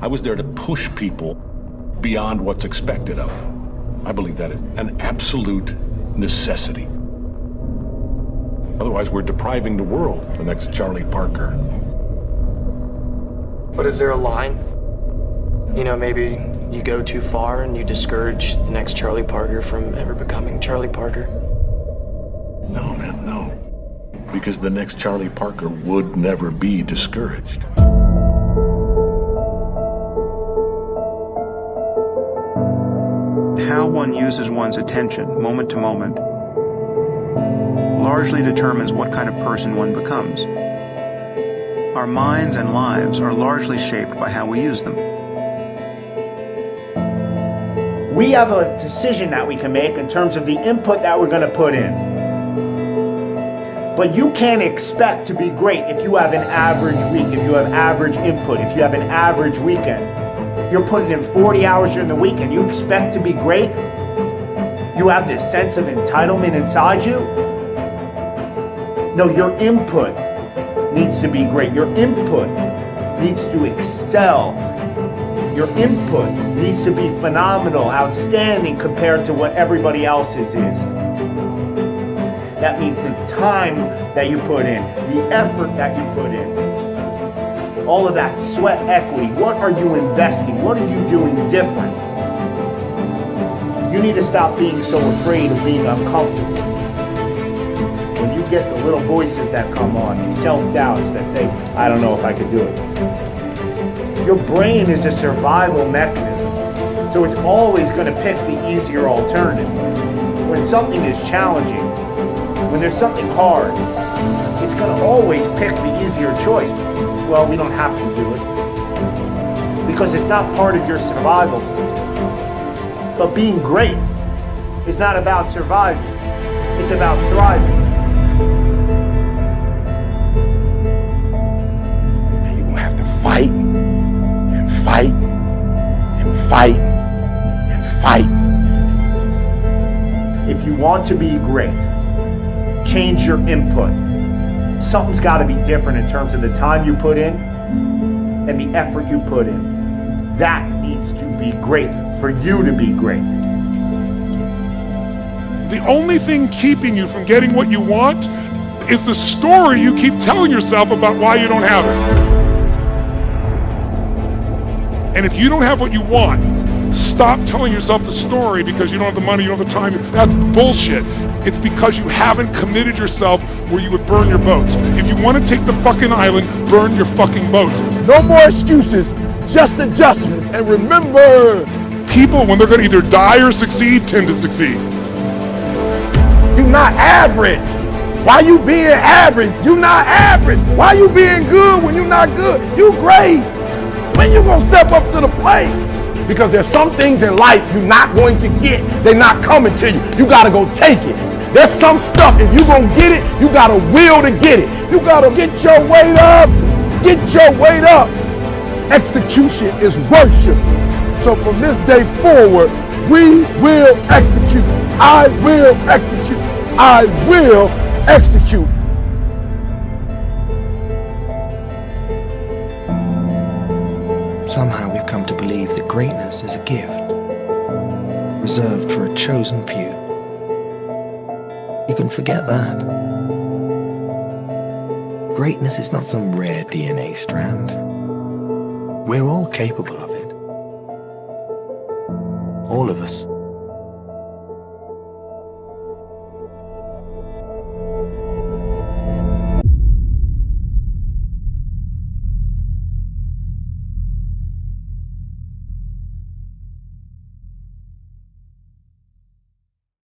I was there to push people beyond what's expected of them. I believe that is an absolute necessity. Otherwise, we're depriving the world of the next Charlie Parker. But is there a line? You know, maybe you go too far and you discourage the next Charlie Parker from ever becoming Charlie Parker? No, man, no. Because the next Charlie Parker would never be discouraged. How one uses one's attention, moment to moment, largely determines what kind of person one becomes. Our minds and lives are largely shaped by how we use them. We have a decision that we can make in terms of the input that we're going to put in. But you can't expect to be great if you have an average week, if you have average input, if you have an average weekend. You're putting in 40 hours during the week and you expect to be great? You have this sense of entitlement inside you? No, your input needs to be great. Your input needs to excel. Your input needs to be phenomenal, outstanding compared to what everybody else's is. That means the time that you put in, the effort that you put in, all of that sweat equity. What are you investing? What are you doing different? You need to stop being so afraid of being uncomfortable. When you get the little voices that come on, these self-doubts that say, I don't know if I could do it. Your brain is a survival mechanism, so it's always going to pick the easier alternative. When something is challenging, when there's something hard, it's going to always pick the easier choice. Well, we don't have to do it because it's not part of your survival. But being great is not about surviving. It's about thriving. And you're going to have to fight and fight and fight and fight. If you want to be great, change your input. Something's got to be different in terms of the time you put in and the effort you put in. That needs to be great for you to be great. The only thing keeping you from getting what you want is the story you keep telling yourself about why you don't have it. And if you don't have what you want, stop telling yourself the story because you don't have the money, you don't have the time. That's bullshit. It's because you haven't committed yourself where you would burn your boats. If you want to take the fucking island, burn your fucking boats. No more excuses, just adjustments. And remember, People, when they're going to either die or succeed, tend to succeed. you're not average. Why you being average? You're not average. Why you being good when you're not good? You great. When you gonna step up to the plate? Because there's some things in life you're not going to get. They're not coming to you. You gotta go take it. There's some stuff, if you gonna get it, you gotta will to get it. You gotta get your weight up. Get your weight up. Execution is worship. So from this day forward, we will execute. I will execute. I will execute. Somehow we've come to believe that greatness is a gift, reserved for a chosen few. You can forget that. Greatness is not some rare DNA strand. We're all capable of it. All of us.